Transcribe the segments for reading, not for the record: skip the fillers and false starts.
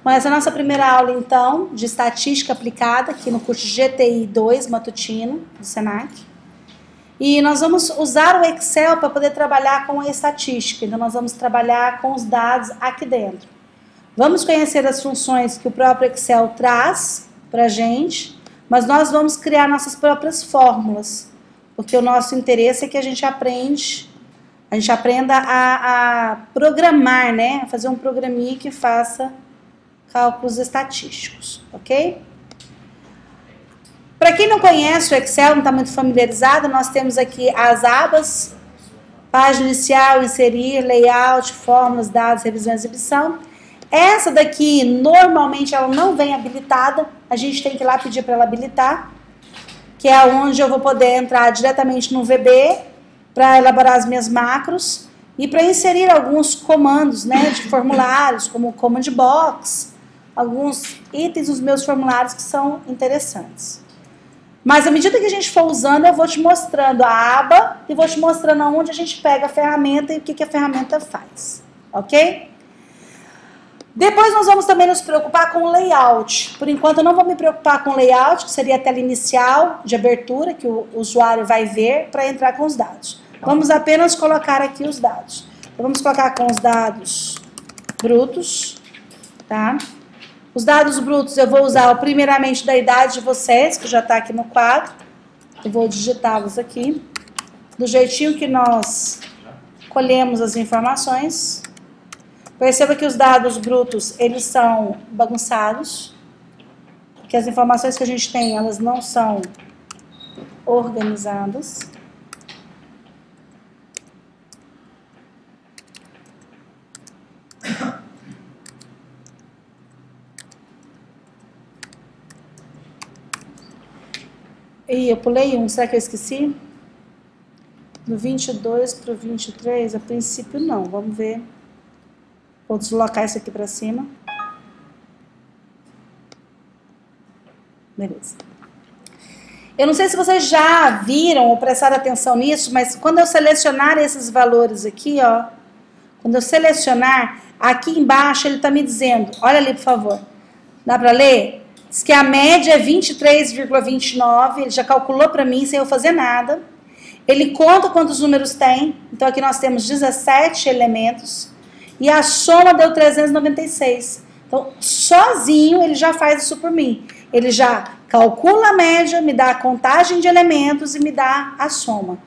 Bom, essa é a nossa primeira aula, então, de estatística aplicada, aqui no curso GTI 2 matutino, do Senac. E nós vamos usar o Excel para poder trabalhar com a estatística. Então, nós vamos trabalhar com os dados aqui dentro. Vamos conhecer as funções que o próprio Excel traz para a gente, mas nós vamos criar nossas próprias fórmulas, porque o nosso interesse é que a gente aprenda a programar, né? A fazer um programinha que faça cálculos estatísticos, ok? Para quem não conhece o Excel, não está muito familiarizado, nós temos aqui as abas, página inicial, inserir, layout, fórmulas, dados, revisão e exibição. Essa daqui, normalmente, ela não vem habilitada, a gente tem que ir lá pedir para ela habilitar, que é onde eu vou poder entrar diretamente no VB, para elaborar as minhas macros, e para inserir alguns comandos, né, de formulários, como o Command Box, alguns itens dos meus formulários que são interessantes. Mas à medida que a gente for usando, eu vou te mostrando a aba e vou te mostrando aonde a gente pega a ferramenta e o que a ferramenta faz, ok? Depois nós vamos também nos preocupar com o layout. Por enquanto eu não vou me preocupar com o layout, que seria a tela inicial de abertura, que o usuário vai ver para entrar com os dados. Vamos apenas colocar aqui os dados. Então vamos colocar com os dados brutos, tá? Os dados brutos eu vou usar primeiramente da idade de vocês, que já está aqui no quadro. Eu vou digitá-los aqui, do jeitinho que nós colhemos as informações. Perceba que os dados brutos, eles são bagunçados, que as informações que a gente tem, elas não são organizadas. E eu pulei um, será que eu esqueci? Do 22 para o 23, a princípio não, vamos ver. Vou deslocar isso aqui para cima. Beleza. Eu não sei se vocês já viram ou prestaram atenção nisso, mas quando eu selecionar esses valores aqui, ó, quando eu selecionar, aqui embaixo ele está me dizendo, olha ali por favor, dá para ler? Diz que a média é 23,29, ele já calculou para mim sem eu fazer nada. Ele conta quantos números tem, então aqui nós temos 17 elementos. E a soma deu 396. Então, sozinho, ele já faz isso por mim. Ele já calcula a média, me dá a contagem de elementos e me dá a soma.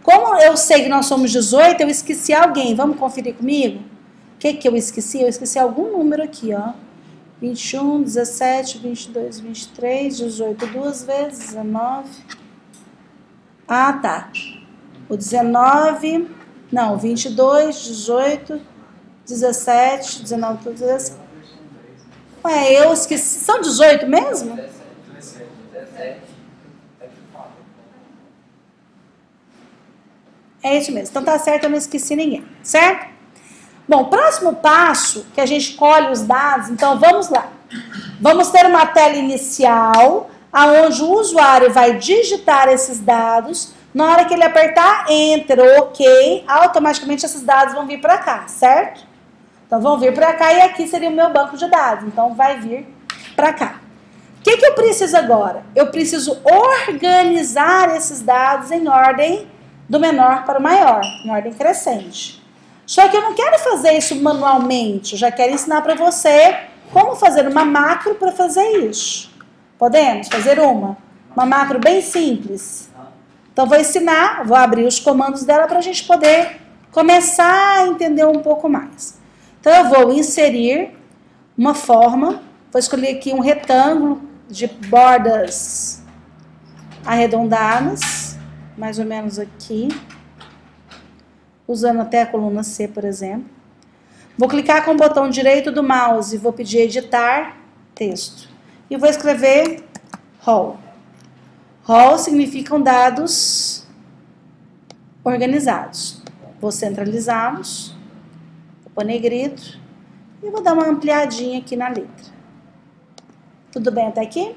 Como eu sei que nós somos 18, eu esqueci alguém. Vamos conferir comigo? O que eu esqueci? Eu esqueci algum número aqui, ó. 21, 17, 22, 23, 18 duas vezes, 19. Ah, tá. O 19, não, 22, 18... 17, 19, 17. Ué, eu esqueci. São 18 mesmo? É isso mesmo. Então tá certo, eu não esqueci ninguém. Certo? Bom, próximo passo que a gente colhe os dados, então vamos lá. Vamos ter uma tela inicial, onde o usuário vai digitar esses dados. Na hora que ele apertar Enter ou OK, automaticamente esses dados vão vir para cá, certo? Então, vão vir para cá e aqui seria o meu banco de dados. Então, vai vir para cá. O que eu preciso agora? Eu preciso organizar esses dados em ordem do menor para o maior, em ordem crescente. Só que eu não quero fazer isso manualmente. Eu já quero ensinar para você como fazer uma macro para fazer isso. Podemos fazer uma macro bem simples. Então, vou ensinar, vou abrir os comandos dela para a gente poder começar a entender um pouco mais. Então, eu vou inserir uma forma, vou escolher aqui um retângulo de bordas arredondadas, mais ou menos aqui, usando até a coluna C, por exemplo. Vou clicar com o botão direito do mouse e vou pedir editar texto. E vou escrever row. Row significam dados organizados. Vou centralizá-los. Vou pôr negrito e vou dar uma ampliadinha aqui na letra. Tudo bem até aqui?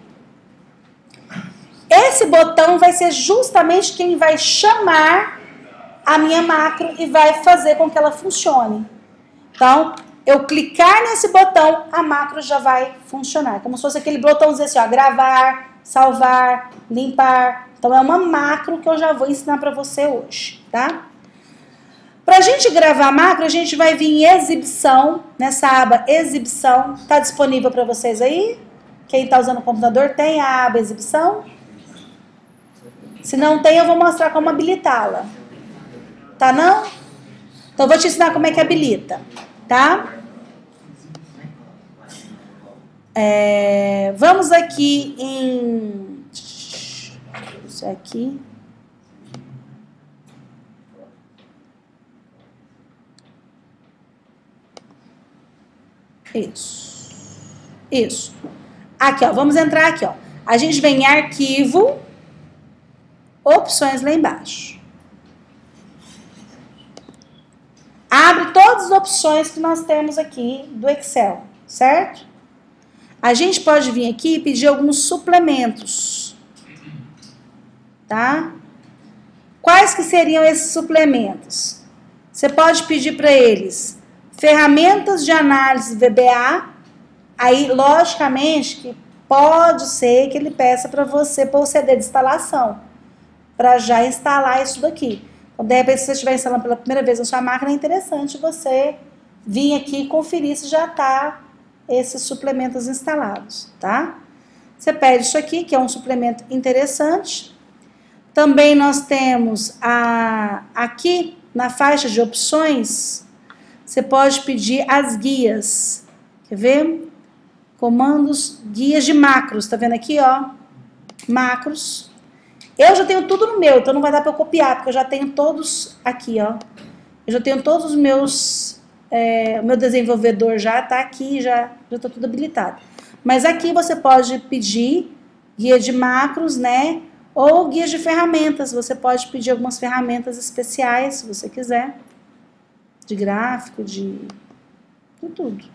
Esse botão vai ser justamente quem vai chamar a minha macro e vai fazer com que ela funcione. Então, eu clicar nesse botão, a macro já vai funcionar. Como se fosse aquele botãozinho assim, ó, gravar, salvar, limpar. Então, é uma macro que eu já vou ensinar para você hoje, tá? Para a gente gravar a macro, a gente vai vir em exibição, nessa aba exibição. Tá disponível para vocês aí? Quem está usando o computador tem a aba exibição? Se não tem, eu vou mostrar como habilitá-la. Tá não? Então, eu vou te ensinar como é que habilita, tá? Vamos aqui em... Isso aqui. Isso. Aqui, ó, vamos entrar aqui, ó. A gente vem em arquivo, opções lá embaixo. Abre todas as opções que nós temos aqui do Excel, certo? A gente pode vir aqui e pedir alguns suplementos, tá? Quais que seriam esses suplementos? Você pode pedir para eles ferramentas de análise VBA, aí, logicamente, que pode ser que ele peça para você pôr o CD de instalação, para já instalar isso daqui. Então, de repente, se você estiver instalando pela primeira vez na sua máquina, é interessante você vir aqui e conferir se já está esses suplementos instalados, tá? Você pede isso aqui, que é um suplemento interessante. Também nós temos aqui, na faixa de opções, você pode pedir as guias. Quer ver? Comandos, guias de macros. Tá vendo aqui, ó? Macros. Eu já tenho tudo no meu, então não vai dar para eu copiar, porque eu já tenho todos aqui, ó. Eu já tenho todos os meus... o meu desenvolvedor já tá aqui, já tá tudo habilitado. Mas aqui você pode pedir guia de macros, né? Ou guia de ferramentas. Você pode pedir algumas ferramentas especiais, se você quiser. De gráfico, de tudo.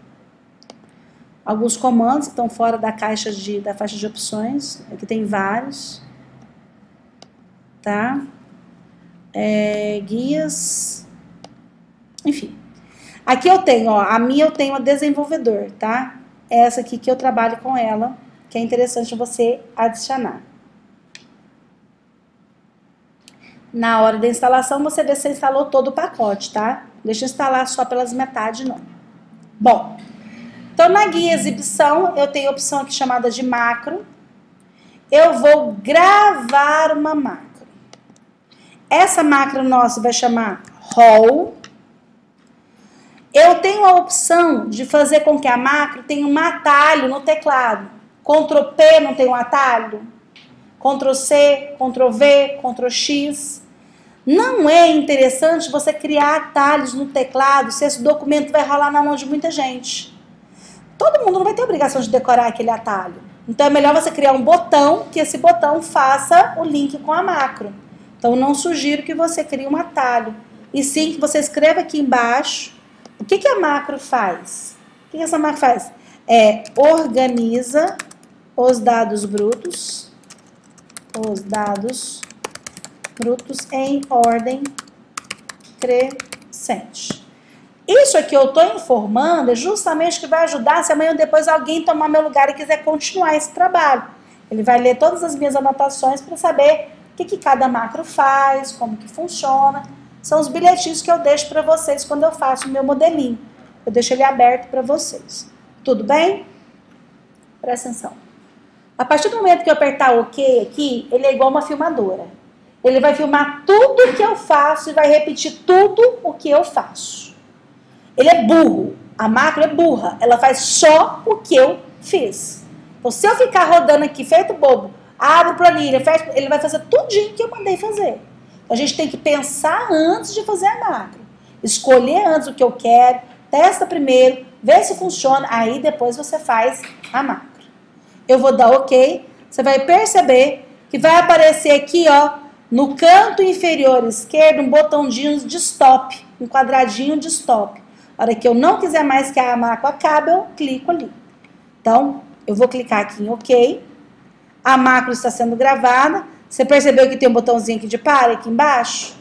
Alguns comandos que estão fora da faixa de opções. Aqui tem vários. Tá? Guias. Enfim. Aqui eu tenho, ó, a minha eu tenho a desenvolvedor, tá? Essa aqui que eu trabalho com ela, que é interessante você adicionar. Na hora da instalação, você vê se você instalou todo o pacote, tá? Deixa eu instalar só pelas metades, não. Bom, então na guia exibição, eu tenho a opção aqui chamada de macro. Eu vou gravar uma macro. Essa macro nossa vai chamar Roll. Eu tenho a opção de fazer com que a macro tenha um atalho no teclado. Ctrl P não tem um atalho? Ctrl C, Ctrl V, Ctrl X. Não é interessante você criar atalhos no teclado se esse documento vai rolar na mão de muita gente. Todo mundo não vai ter obrigação de decorar aquele atalho. Então é melhor você criar um botão, que esse botão faça o link com a macro. Então não sugiro que você crie um atalho. E sim que você escreva aqui embaixo o que a macro faz. O que essa macro faz? Organiza os dados brutos. Os dados brutos em ordem crescente. Isso aqui eu estou informando é justamente que vai ajudar se amanhã ou depois alguém tomar meu lugar e quiser continuar esse trabalho. Ele vai ler todas as minhas anotações para saber o que cada macro faz, como que funciona. São os bilhetinhos que eu deixo para vocês quando eu faço o meu modelinho. Eu deixo ele aberto para vocês. Tudo bem? Presta atenção. A partir do momento que eu apertar OK aqui, ele é igual uma filmadora. Ele vai filmar tudo o que eu faço e vai repetir tudo o que eu faço. Ele é burro. A macro é burra. Ela faz só o que eu fiz. Então, se eu ficar rodando aqui, feito bobo, abro planilha, fecho, ele vai fazer tudinho que eu mandei fazer. Então, a gente tem que pensar antes de fazer a macro. Escolher antes o que eu quero, testa primeiro, vê se funciona, aí depois você faz a macro. Eu vou dar OK, você vai perceber que vai aparecer aqui, ó, no canto inferior esquerdo, um botãozinho de stop, um quadradinho de stop. A hora que eu não quiser mais que a macro acabe, eu clico ali. Então, eu vou clicar aqui em OK. A macro está sendo gravada. Você percebeu que tem um botãozinho aqui de para aqui embaixo?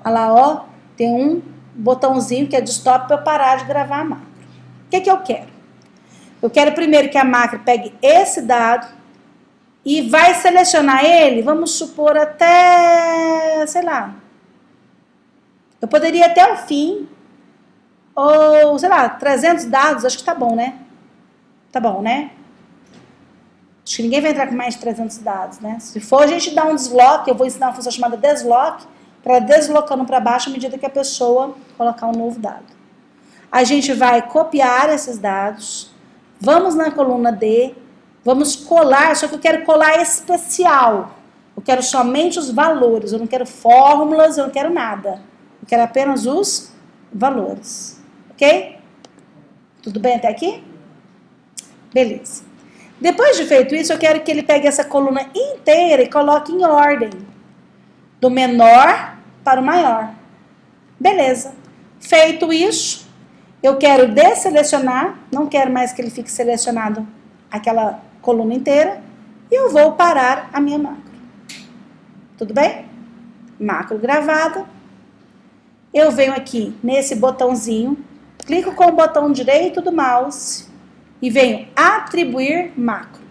Olha lá, ó. Tem um botãozinho que é de stop para eu parar de gravar a macro. que eu quero? Eu quero primeiro que a máquina pegue esse dado e vai selecionar ele, vamos supor, até, sei lá, eu poderia ir até o fim, ou, sei lá, 300 dados, acho que tá bom, né? Tá bom, né? Acho que ninguém vai entrar com mais de 300 dados, né? Se for, a gente dá um desloque, eu vou ensinar uma função chamada desloque, para deslocando para baixo à medida que a pessoa colocar um novo dado. A gente vai copiar esses dados, vamos na coluna D, vamos colar, só que eu quero colar especial. Eu quero somente os valores, eu não quero fórmulas, eu não quero nada. Eu quero apenas os valores. Ok? Tudo bem até aqui? Beleza. Depois de feito isso, eu quero que ele pegue essa coluna inteira e coloque em ordem. Do menor para o maior. Beleza. Feito isso, eu quero desselecionar, não quero mais que ele fique selecionado aquela coluna inteira, e eu vou parar a minha macro. Tudo bem? Macro gravada. Eu venho aqui nesse botãozinho, clico com o botão direito do mouse e venho atribuir macro.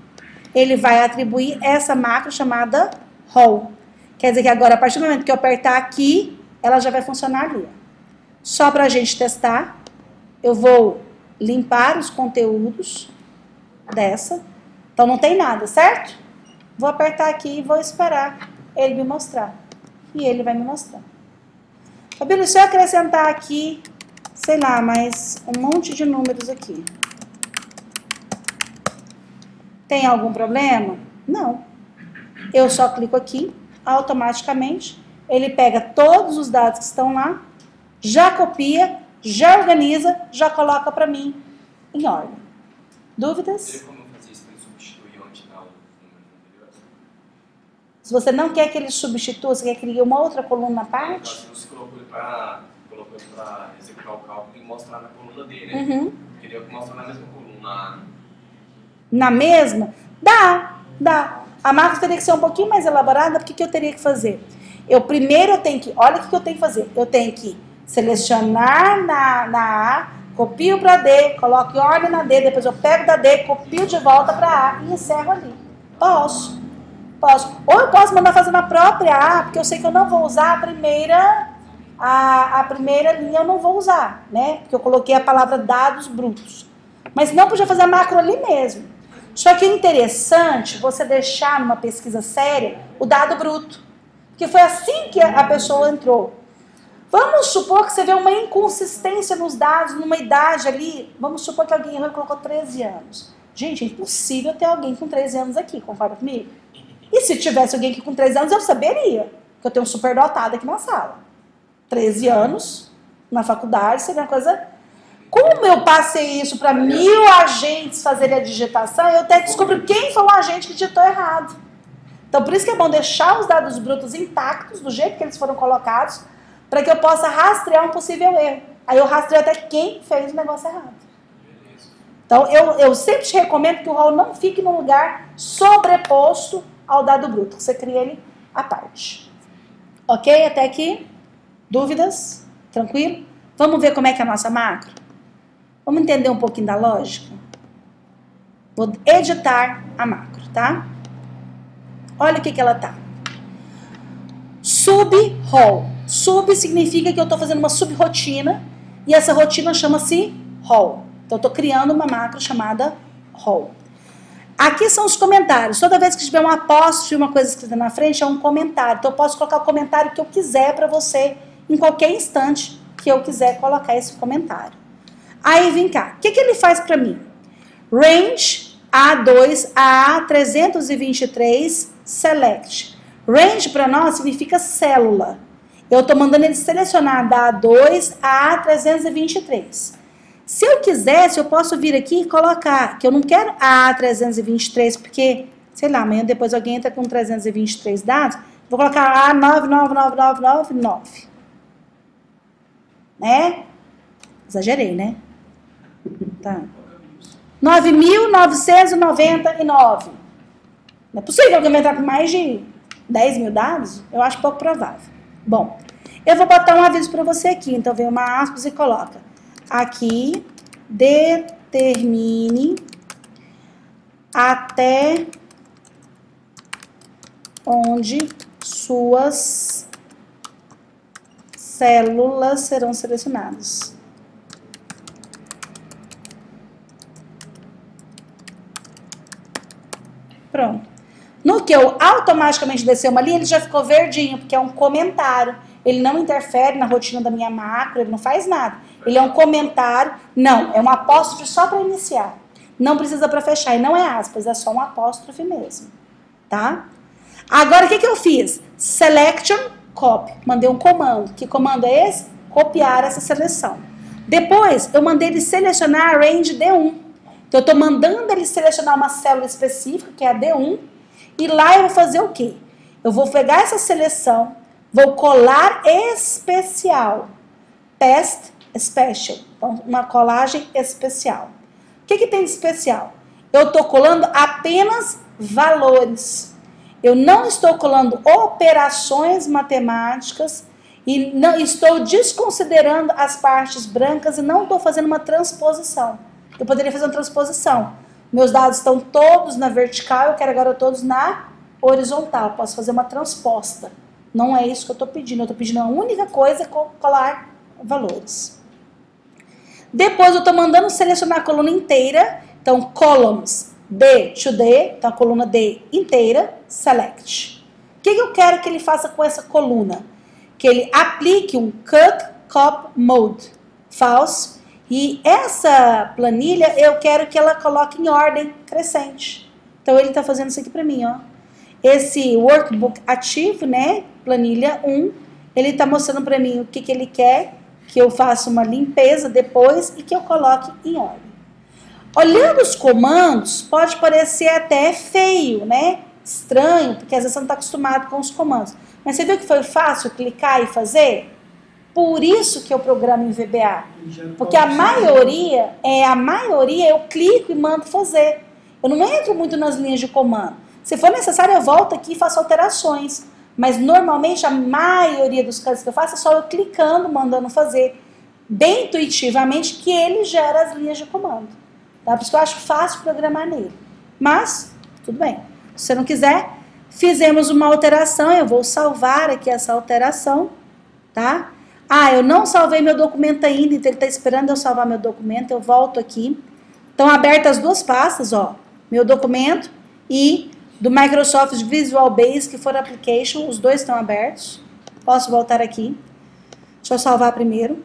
Ele vai atribuir essa macro chamada roll. Quer dizer que agora, a partir do momento que eu apertar aqui, ela já vai funcionar ali. Só para a gente testar, eu vou limpar os conteúdos dessa. Então não tem nada, certo? Vou apertar aqui e vou esperar ele me mostrar. E ele vai me mostrar. Fabíola, se eu acrescentar aqui, sei lá, mais um monte de números aqui, tem algum problema? Não. Eu só clico aqui, automaticamente, ele pega todos os dados que estão lá, já copia, já organiza, já coloca para mim em ordem. Dúvidas? Como fazer isso para ele substituir onde está o número anterior? Se você não quer que ele substitua, você quer que ele crie uma outra coluna à parte? Se você colocou ele para executar o cálculo e mostrar na coluna dele, né? Uhum. Queria mostrar na mesma coluna. Na mesma? Dá. A macro teria que ser um pouquinho mais elaborada, porque o que eu teria que fazer? Primeiro eu tenho que, olha o que eu tenho que fazer. Eu tenho que selecionar na A, copio para D, coloco em ordem na D, depois eu pego da D, copio de volta para A e encerro ali. Posso. Ou eu posso mandar fazer na própria A, porque eu sei que eu não vou usar a primeira linha, eu não vou usar, né? Porque eu coloquei a palavra dados brutos. Mas não podia fazer a macro ali mesmo. Só que é interessante você deixar numa pesquisa séria o dado bruto. Porque foi assim que a pessoa entrou. Vamos supor que você vê uma inconsistência nos dados, numa idade ali. Vamos supor que alguém errou e colocou 13 anos. Gente, é impossível ter alguém com 13 anos aqui, concorda comigo? E se tivesse alguém aqui com 13 anos, eu saberia. Que eu tenho um superdotado aqui na sala. 13 anos, na faculdade, seria uma coisa... Como eu passei isso para 1000 agentes fazerem a digitação, eu até descubro quem foi o agente que digitou errado. Então, por isso que é bom deixar os dados brutos intactos, do jeito que eles foram colocados, para que eu possa rastrear um possível erro. Aí eu rastreio até quem fez o negócio errado. Então, eu sempre te recomendo que o rol não fique num lugar sobreposto ao dado bruto, que você cria ele à parte. Ok? Até aqui? Dúvidas? Tranquilo? Vamos ver como é que é a nossa macro? Vamos entender um pouquinho da lógica? Vou editar a macro, tá? Olha o que ela tá. Sub-rol. Sub significa que eu estou fazendo uma sub-rotina e essa rotina chama-se rol. Então, eu estou criando uma macro chamada rol. Aqui são os comentários. Toda vez que tiver um apóstrofe, uma coisa escrita na frente, é um comentário. Então, eu posso colocar o comentário que eu quiser para você em qualquer instante que eu quiser colocar esse comentário. Aí, vem cá. O que ele faz para mim? Range A2 a A323 select. Range para nós significa célula. Eu estou mandando ele selecionar da A2 a A323. Se eu quisesse, eu posso vir aqui e colocar, que eu não quero a A323, porque, sei lá, amanhã depois alguém entra com 323 dados, vou colocar A999999. Né? Exagerei, né? Tá. 9.999. Não é possível que alguém vai entrar com mais de 10 mil dados? Eu acho pouco provável. Bom, eu vou botar um aviso para você aqui. Então, vem uma aspas e coloca. Aqui determine até onde suas células serão selecionadas. Pronto. No que eu automaticamente descer uma linha, ele já ficou verdinho, porque é um comentário. Ele não interfere na rotina da minha macro, ele não faz nada. Ele é um comentário, não, é um apóstrofe só para iniciar. Não precisa para fechar, e não é aspas, é só um apóstrofe mesmo, tá? Agora, o que eu fiz? Selection, copy. Mandei um comando. Que comando é esse? Copiar essa seleção. Depois, eu mandei ele selecionar a range D1. Então, eu estou mandando ele selecionar uma célula específica, que é a D1, e lá eu vou fazer o quê? Eu vou pegar essa seleção, vou colar especial, paste special, então uma colagem especial. O que tem de especial? Eu estou colando apenas valores. Eu não estou colando operações matemáticas e não estou desconsiderando as partes brancas e não estou fazendo uma transposição. Eu poderia fazer uma transposição. Meus dados estão todos na vertical, eu quero agora todos na horizontal. Posso fazer uma transposta. Não é isso que eu estou pedindo. Eu estou pedindo a única coisa é colar valores. Depois eu estou mandando selecionar a coluna inteira. Então, columns D to D, então a coluna D inteira, select. O que eu quero que ele faça com essa coluna? Que ele aplique um cut cop mode, false. E essa planilha eu quero que ela coloque em ordem crescente. Então ele está fazendo isso aqui para mim, ó. Esse workbook ativo, né, planilha 1, ele está mostrando para mim o que ele quer, que eu faça uma limpeza depois e que eu coloque em ordem. Olhando os comandos, pode parecer até feio, né, estranho, porque às vezes você não está acostumado com os comandos. Mas você viu que foi fácil clicar e fazer? Por isso que eu programo em VBA. Porque a maioria eu clico e mando fazer. Eu não entro muito nas linhas de comando. Se for necessário, eu volto aqui e faço alterações. Mas normalmente a maioria dos casos que eu faço é só eu clicando, mandando fazer bem intuitivamente, que ele gera as linhas de comando. Tá? Por isso que eu acho fácil programar nele. Mas, tudo bem. Se você não quiser, fizemos uma alteração. Eu vou salvar aqui essa alteração, tá? Ah, eu não salvei meu documento ainda, então ele está esperando eu salvar meu documento, eu volto aqui. Estão abertas as duas pastas, ó, meu documento e do Microsoft Visual Basic for Application, os dois estão abertos. Posso voltar aqui. Deixa eu salvar primeiro.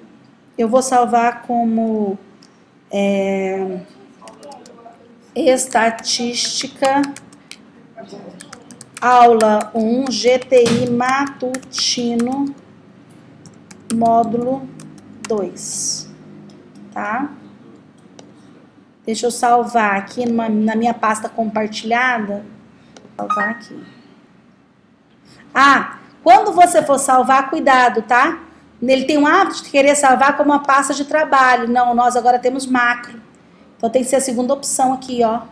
Eu vou salvar como estatística, aula 1, GTI matutino, módulo 2, tá? Deixa eu salvar aqui na minha pasta compartilhada. Salvar aqui. Ah, quando você for salvar, cuidado, tá? Ele tem um hábito de querer salvar como uma pasta de trabalho. Não, nós agora temos macro. Então tem que ser a segunda opção aqui, ó.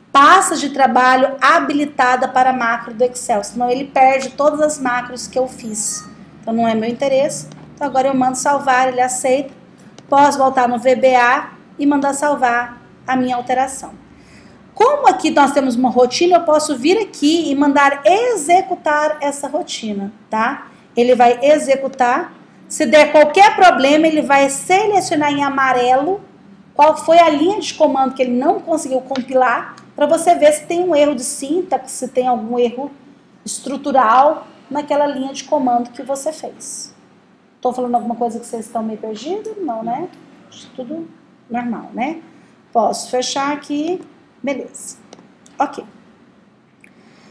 Pasta de trabalho habilitada para macro do Excel. Senão ele perde todas as macros que eu fiz. Então não é meu interesse. Então agora eu mando salvar, ele aceita. Posso voltar no VBA e mandar salvar a minha alteração. Como aqui nós temos uma rotina, eu posso vir aqui e mandar executar essa rotina, tá? Ele vai executar. Se der qualquer problema, ele vai selecionar em amarelo qual foi a linha de comando que ele não conseguiu compilar, para você ver se tem um erro de sintaxe, se tem algum erro estrutural naquela linha de comando que você fez. Estou falando alguma coisa que vocês estão meio perdidos? Não, né? Tudo normal, né? Posso fechar aqui. Beleza. Ok.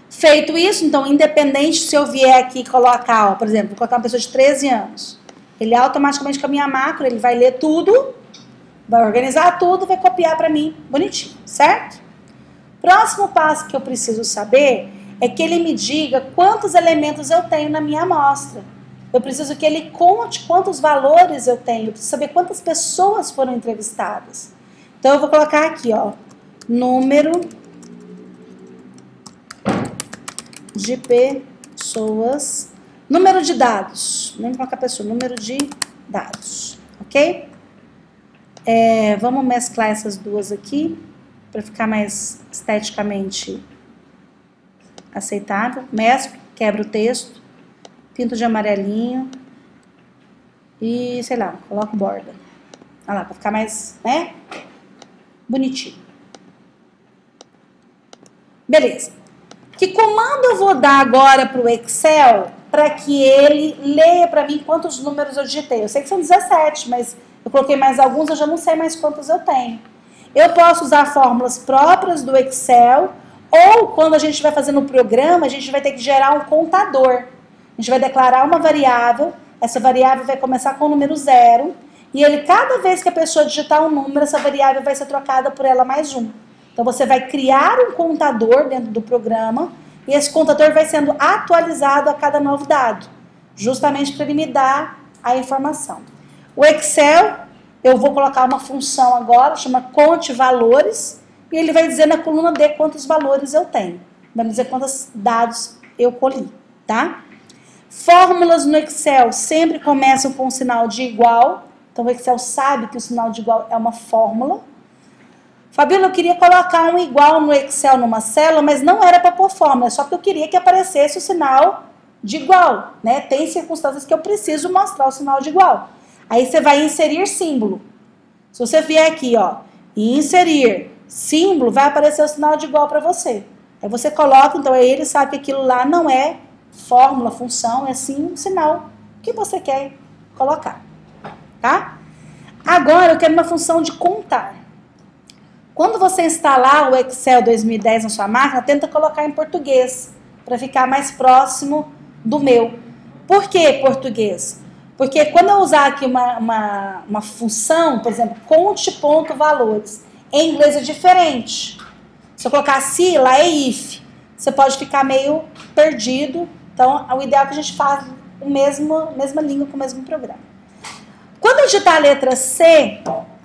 Feito isso, então, independente se eu vier aqui e colocar, ó, por exemplo, vou colocar uma pessoa de 13 anos, ele automaticamente com a minha macro, ele vai ler tudo, vai organizar tudo, vai copiar para mim, bonitinho, certo? Próximo passo que eu preciso saber é que ele me diga quantos elementos eu tenho na minha amostra. Eu preciso que ele conte quantos valores eu tenho, eu preciso saber quantas pessoas foram entrevistadas. Então, eu vou colocar aqui, ó, número de pessoas, número de dados, nem colocar pessoa, número de dados, ok? Vamos mesclar essas duas aqui, para ficar mais esteticamente aceitável. Mesclo, quebro o texto, pinto de amarelinho e, sei lá, coloco borda. Olha lá, para ficar mais, né, bonitinho. Beleza. Que comando eu vou dar agora para o Excel para que ele leia para mim quantos números eu digitei? Eu sei que são 17, mas eu coloquei mais alguns, eu já não sei mais quantos eu tenho. Eu posso usar fórmulas próprias do Excel, ou quando a gente vai fazer no programa, a gente vai ter que gerar um contador. A gente vai declarar uma variável, essa variável vai começar com o número 0, e ele, cada vez que a pessoa digitar um número, essa variável vai ser trocada por ela mais um. Então você vai criar um contador dentro do programa, e esse contador vai sendo atualizado a cada novo dado, justamente para ele me dar a informação. O Excel, eu vou colocar uma função agora, chama conte valores, e ele vai dizer na coluna D quantos valores eu tenho. Vai me dizer quantos dados eu colhi, tá? Fórmulas no Excel sempre começam com um sinal de igual, então o Excel sabe que o sinal de igual é uma fórmula. Fabíola, eu queria colocar um igual no Excel numa célula, mas não era para pôr fórmula, só porque eu queria que aparecesse o sinal de igual, né? Tem circunstâncias que eu preciso mostrar o sinal de igual. Aí você vai inserir símbolo. Se você vier aqui, ó, e inserir símbolo, vai aparecer o sinal de igual para você. Aí você coloca, então aí ele sabe que aquilo lá não é fórmula, função, é sim um sinal que você quer colocar, tá? Agora eu quero uma função de contar. Quando você instalar o Excel 2010 na sua máquina, tenta colocar em português, para ficar mais próximo do meu. Por que português? Porque quando eu usar aqui uma função, por exemplo, conte ponto valores, em inglês é diferente. Se eu colocar se, lá é if, você pode ficar meio perdido. Então, o ideal é que a gente faça a mesma língua com o mesmo programa. Quando eu digitar a letra C,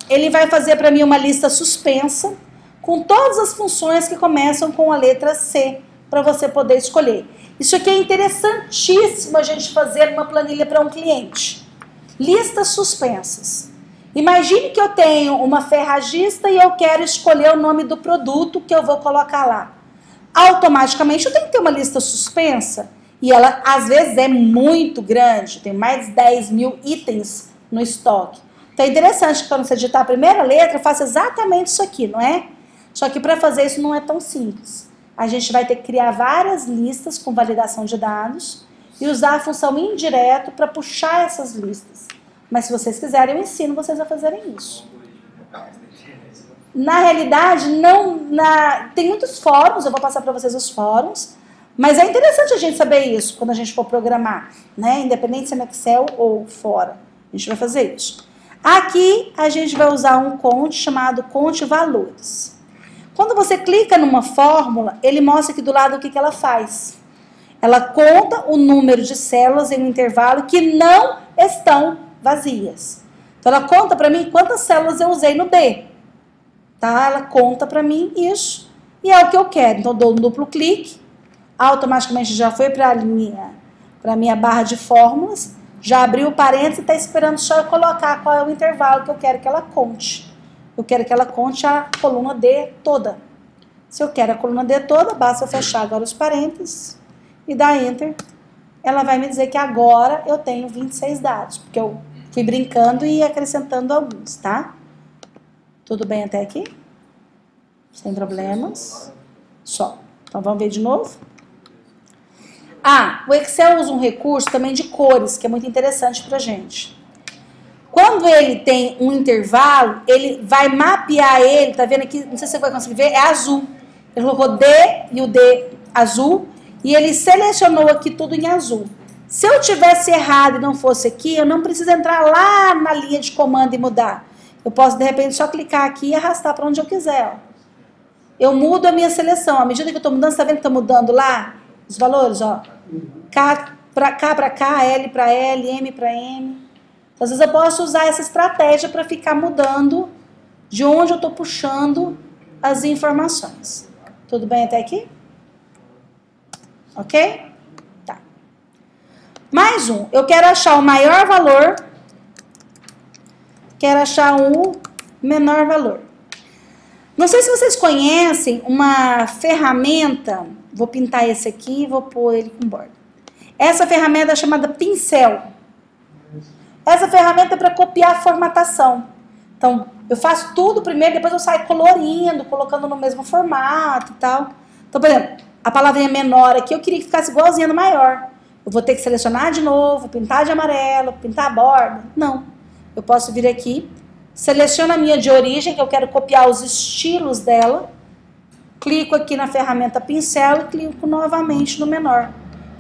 ele vai fazer para mim uma lista suspensa com todas as funções que começam com a letra C, para você poder escolher. Isso aqui é interessantíssimo a gente fazer numa planilha para um cliente. Listas suspensas. Imagine que eu tenho uma ferragista e eu quero escolher o nome do produto que eu vou colocar lá. Automaticamente eu tenho que ter uma lista suspensa e ela às vezes é muito grande, tem mais de 10 mil itens no estoque. Então é interessante que quando você digitar a primeira letra, faça exatamente isso aqui, não é? Só que para fazer isso não é tão simples. A gente vai ter que criar várias listas com validação de dados e usar a função indireto para puxar essas listas. Mas se vocês quiserem, eu ensino vocês a fazerem isso. Na realidade, tem muitos fóruns, eu vou passar para vocês os fóruns, mas é interessante a gente saber isso quando a gente for programar, né? Independente se é no Excel ou fora. A gente vai fazer isso. Aqui, a gente vai usar um conte chamado conte valores. Quando você clica numa fórmula, ele mostra aqui do lado o que ela faz. Ela conta o número de células em um intervalo que não estão vazias. Então, ela conta para mim quantas células eu usei no D. Tá? Ela conta para mim isso. E é o que eu quero. Então, eu dou um duplo clique. Automaticamente já foi para a minha barra de fórmulas. Já abriu o parênteses e está esperando só eu colocar qual é o intervalo que eu quero que ela conte. Eu quero que ela conte a coluna D toda. Se eu quero a coluna D toda, basta eu fechar agora os parênteses e dar Enter. Ela vai me dizer que agora eu tenho 26 dados, porque eu fui brincando e acrescentando alguns, tá? Tudo bem até aqui? Sem problemas? Só. Então vamos ver de novo? O Excel usa um recurso também de cores, que é muito interessante pra gente. Quando ele tem um intervalo, ele vai mapear ele, tá vendo aqui? Não sei se você vai conseguir ver, é azul. Ele colocou D e o D azul, e ele selecionou aqui tudo em azul. Se eu tivesse errado e não fosse aqui, eu não preciso entrar lá na linha de comando e mudar. Eu posso, de repente, só clicar aqui e arrastar para onde eu quiser. Ó. Eu mudo a minha seleção. À medida que eu estou mudando, você está vendo que está mudando lá os valores? Ó. K para K, L para L, M para M. Às vezes eu posso usar essa estratégia para ficar mudando de onde eu estou puxando as informações. Tudo bem até aqui? Ok? Tá. Mais um. Eu quero achar o maior valor. Quero achar o menor valor. Não sei se vocês conhecem uma ferramenta, vou pintar esse aqui e vou pôr ele com borda. Essa ferramenta é chamada pincel. Essa ferramenta é para copiar a formatação. Então, eu faço tudo primeiro, depois eu saio colorindo, colocando no mesmo formato e tal. Então, por exemplo, a palavrinha menor aqui, eu queria que ficasse igualzinha no maior. Eu vou ter que selecionar de novo, pintar de amarelo, pintar a borda. Não. Eu posso vir aqui, seleciono a minha de origem, que eu quero copiar os estilos dela, clico aqui na ferramenta pincel e clico novamente no menor.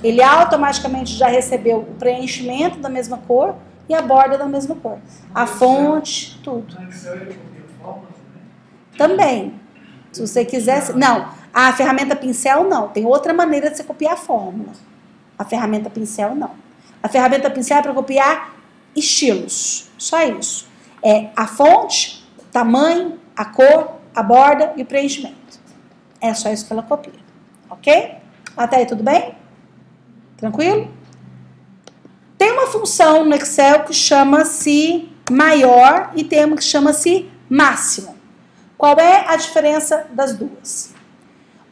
Ele automaticamente já recebeu o preenchimento da mesma cor e a borda da mesma cor. A fonte, tudo. Também. Se você quisesse... Não, a ferramenta pincel não. Tem outra maneira de você copiar a fórmula. A ferramenta pincel não. A ferramenta pincel é para copiar estilos. Só isso. É a fonte, o tamanho, a cor, a borda e o preenchimento. É só isso que ela copia. Ok? Até aí tudo bem? Tranquilo? Tem uma função no Excel que chama-se maior e tem uma que chama-se máximo. Qual é a diferença das duas?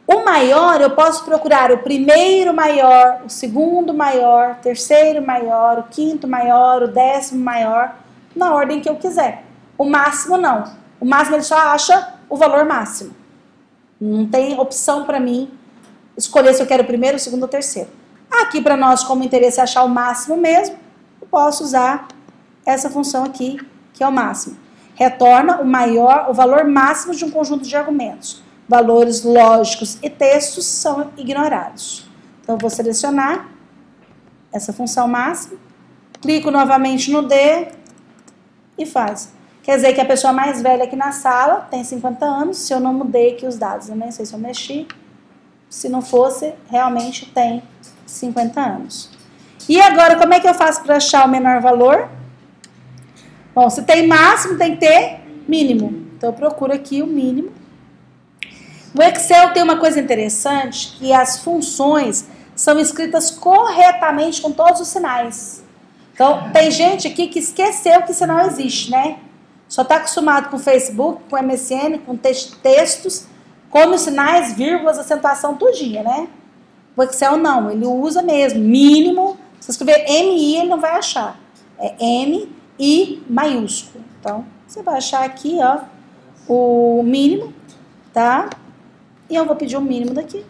O maior, eu posso procurar o primeiro maior, o segundo maior, o terceiro maior, o quinto maior, o 10º maior, na ordem que eu quiser. O máximo não. O máximo ele só acha o valor máximo. Não tem opção para mim escolher se eu quero o primeiro, o segundo ou o terceiro. Aqui para nós, como interesse é achar o máximo mesmo, eu posso usar essa função aqui, que é o máximo. Retorna o maior, o valor máximo de um conjunto de argumentos. Valores lógicos e textos são ignorados. Então, eu vou selecionar essa função máxima, clico novamente no D e faz. Quer dizer que a pessoa mais velha aqui na sala tem 50 anos, se eu não mudei aqui os dados, eu nem sei se eu mexi. Se não fosse, realmente tem 50 anos. E agora, como é que eu faço para achar o menor valor? Bom, se tem máximo, tem que ter mínimo. Então, eu procuro aqui o mínimo. O Excel tem uma coisa interessante, que as funções são escritas corretamente com todos os sinais. Então, tem gente aqui que esqueceu que sinal existe, né? Só está acostumado com o Facebook, com o MSN, com textos, como os sinais, vírgulas, acentuação, tudinha, né? O Excel não, ele usa mesmo, mínimo. Se você escrever MI, ele não vai achar. É MI maiúsculo. Então, você vai achar aqui, ó, o mínimo, tá? E eu vou pedir o mínimo daqui.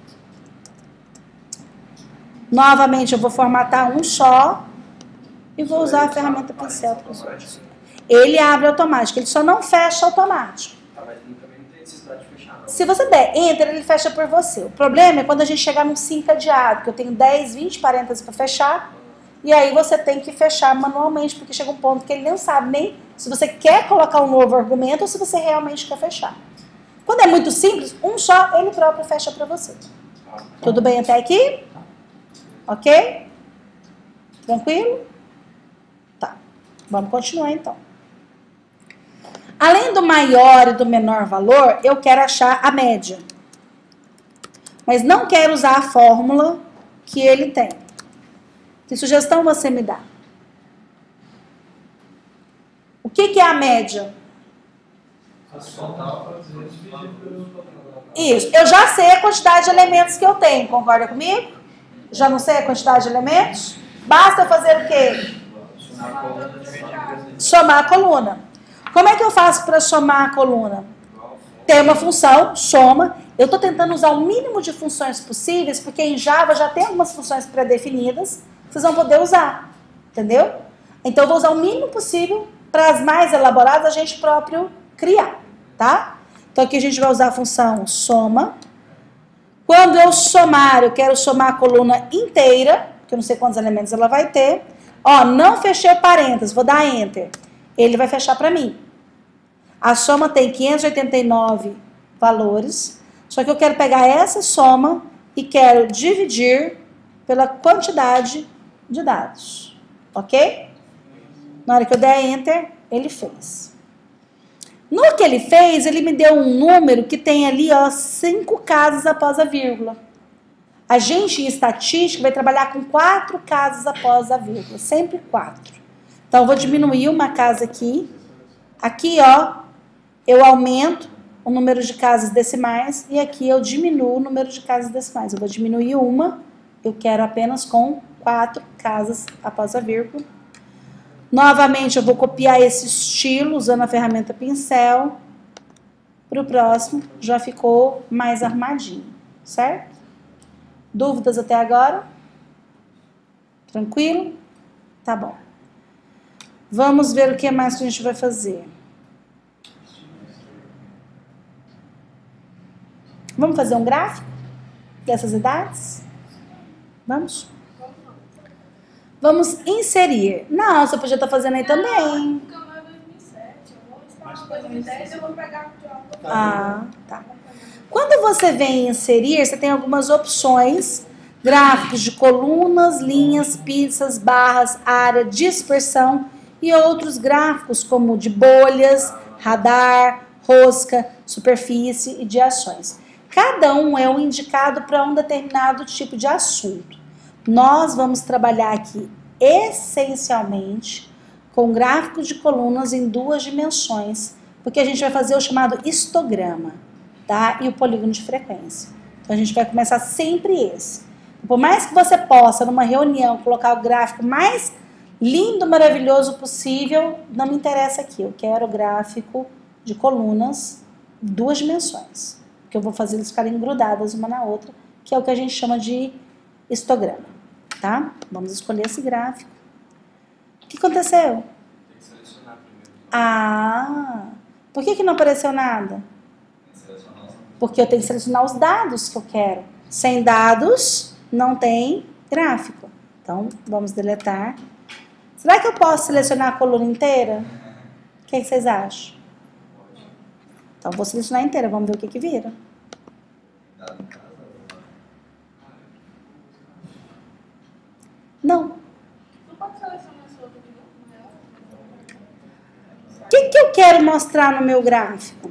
Novamente, eu vou formatar um só e vou usar a ferramenta pincel para os outros. Ele abre automático, ele só não fecha automático. Mas também não tem necessidade de fechar, não. Se você der Enter, ele fecha por você. O problema é quando a gente chegar num sim cadeado, que eu tenho 10, 20 parênteses para fechar, e aí você tem que fechar manualmente, porque chega um ponto que ele não sabe nem se você quer colocar um novo argumento ou se você realmente quer fechar. Quando é muito simples, um só, ele próprio fecha para você. Tudo bem até aqui? Ok? Tranquilo? Tá. Vamos continuar então. Além do maior e do menor valor, eu quero achar a média. Mas não quero usar a fórmula que ele tem. Que sugestão você me dá? O que é a média? Isso. Eu já sei a quantidade de elementos que eu tenho. Concorda comigo? Já não sei a quantidade de elementos? Basta fazer o quê? Somar a coluna. Como é que eu faço para somar a coluna? Tem uma função, soma. Eu estou tentando usar o mínimo de funções possíveis, porque em Java já tem algumas funções pré-definidas, vocês vão poder usar, entendeu? Então eu vou usar o mínimo possível para as mais elaboradas a gente próprio criar, tá? Então aqui a gente vai usar a função soma. Quando eu somar, eu quero somar a coluna inteira, porque eu não sei quantos elementos ela vai ter. Ó, não fechei o parênteses, vou dar Enter. Ele vai fechar para mim. A soma tem 589 valores, só que eu quero pegar essa soma e quero dividir pela quantidade de dados, ok? Na hora que eu der Enter, ele fez. No que ele fez, ele me deu um número que tem ali, ó, 5 casas após a vírgula. A gente, em estatística, vai trabalhar com 4 casas após a vírgula, sempre 4. Então, eu vou diminuir uma casa aqui. Aqui, ó, eu aumento o número de casas decimais e aqui eu diminuo o número de casas decimais. Eu vou diminuir uma, eu quero apenas com 4 casas após a vírgula. Novamente eu vou copiar esse estilo usando a ferramenta pincel. Para o próximo já ficou mais arrumadinho, certo? Dúvidas até agora? Tranquilo? Tá bom. Vamos ver o que mais que a gente vai fazer. Vamos fazer um gráfico dessas idades? Vamos? Vamos inserir. Não, você podia estar fazendo aí também. Porque o meu é 2007. Eu vou instalar 2010 e eu vou pegar o Ah, tá. Quando você vem inserir, você tem algumas opções. Gráficos de colunas, linhas, pizzas, barras, área, dispersão e outros gráficos como de bolhas, radar, rosca, superfície e de ações. Cada um é um indicado para um determinado tipo de assunto. Nós vamos trabalhar aqui essencialmente com gráficos de colunas em 2 dimensões, porque a gente vai fazer o chamado histograma, tá? E o polígono de frequência. Então a gente vai começar sempre esse. Por mais que você possa, numa reunião, colocar o gráfico mais lindo, maravilhoso possível, não me interessa aqui. Eu quero o gráfico de colunas em 2 dimensões. Que eu vou fazer eles ficarem grudadas uma na outra, que é o que a gente chama de histograma, tá? Vamos escolher esse gráfico. O que aconteceu? Tem que selecionar primeiro. Ah, por que não apareceu nada? Porque eu tenho que selecionar os dados que eu quero. Sem dados, não tem gráfico. Então, vamos deletar. Será que eu posso selecionar a coluna inteira? O que vocês acham? Então, vou selecionar inteira. Vamos ver o que vira. Não. Não pode selecionar esse outro de novo? O que eu quero mostrar no meu gráfico?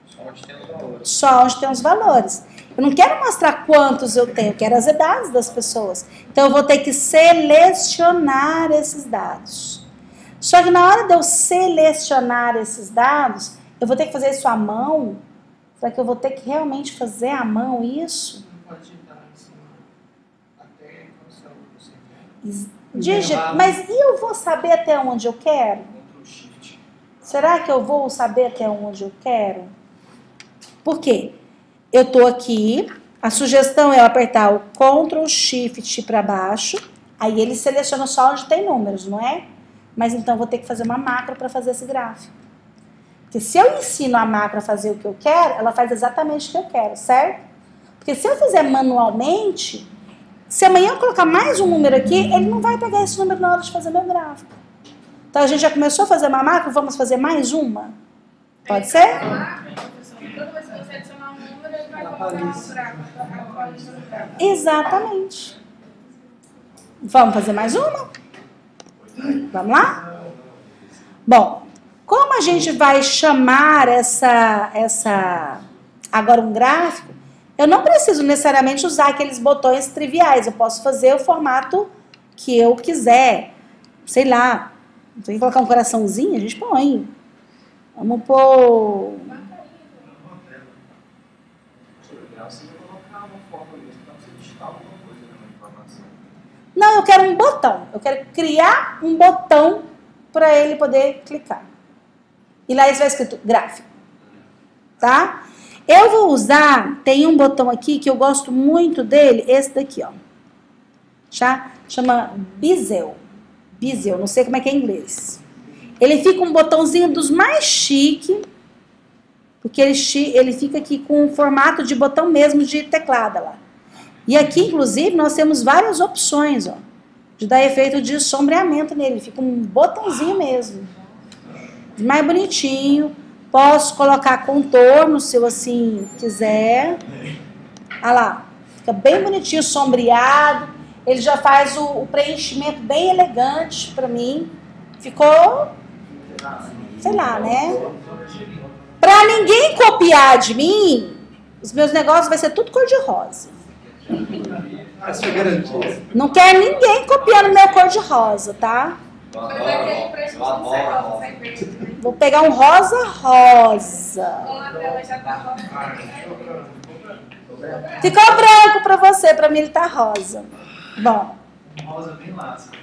Só onde tem os valores. Só onde tem os valores. Eu não quero mostrar quantos eu tenho, eu quero as idades das pessoas. Então, eu vou ter que selecionar esses dados. Só que na hora de eu selecionar esses dados, eu vou ter que fazer isso à mão? Será que eu vou ter que realmente fazer à mão isso? Não pode digitar em cima até você Digita, mas e eu vou saber até onde eu quero? Ctrl Shift. Será que eu vou saber até onde eu quero? Por quê? Eu estou aqui, a sugestão é eu apertar o Ctrl Shift para baixo, aí ele seleciona só onde tem números, não é? Mas então eu vou ter que fazer uma macro para fazer esse gráfico. Porque se eu ensino a macro a fazer o que eu quero, ela faz exatamente o que eu quero, certo? Porque se eu fizer manualmente, se amanhã eu colocar mais um número aqui, ele não vai pegar esse número na hora de fazer meu gráfico. Então a gente já começou a fazer uma macro, vamos fazer mais uma? Pode ser? Toda vez que você adicionar um número, ele vai colocar um gráfico. Exatamente. Vamos fazer mais uma? Vamos lá? Bom, como a gente vai chamar agora um gráfico, eu não preciso necessariamente usar aqueles botões triviais. Eu posso fazer o formato que eu quiser. Sei lá, tem que colocar um coraçãozinho, a gente põe. Vamos pôr... Você vai colocar uma forma mesmo para você digitar alguma coisa na informação. Não, eu quero um botão. Eu quero criar um botão para ele poder clicar. E lá vai escrito gráfico. Tá? Eu vou usar, tem um botão aqui que eu gosto muito dele, esse daqui, ó. Chama Bezel. Bezel, não sei como é que é em inglês. Ele fica um botãozinho dos mais chique, porque ele fica aqui com o formato de botão mesmo de teclado lá. E aqui, inclusive, nós temos várias opções, ó, de dar efeito de sombreamento nele. Fica um botãozinho mesmo. Mais bonitinho. Posso colocar contorno, se eu assim quiser. Olha lá. Fica bem bonitinho, sombreado. Ele já faz o preenchimento bem elegante pra mim. Ficou, sei lá, né? Pra ninguém copiar de mim, os meus negócios vai ser tudo cor-de-rosa. Essa é garantia. Não quero ninguém copiando meu cor-de-rosa, tá? Mas é aquele preço que você gosta, sem verde, né? Vou pegar um rosa. Com a tela já tá rosa. Ficou branco pra você, pra mim ele tá rosa. Bom. Rosa bem lasca.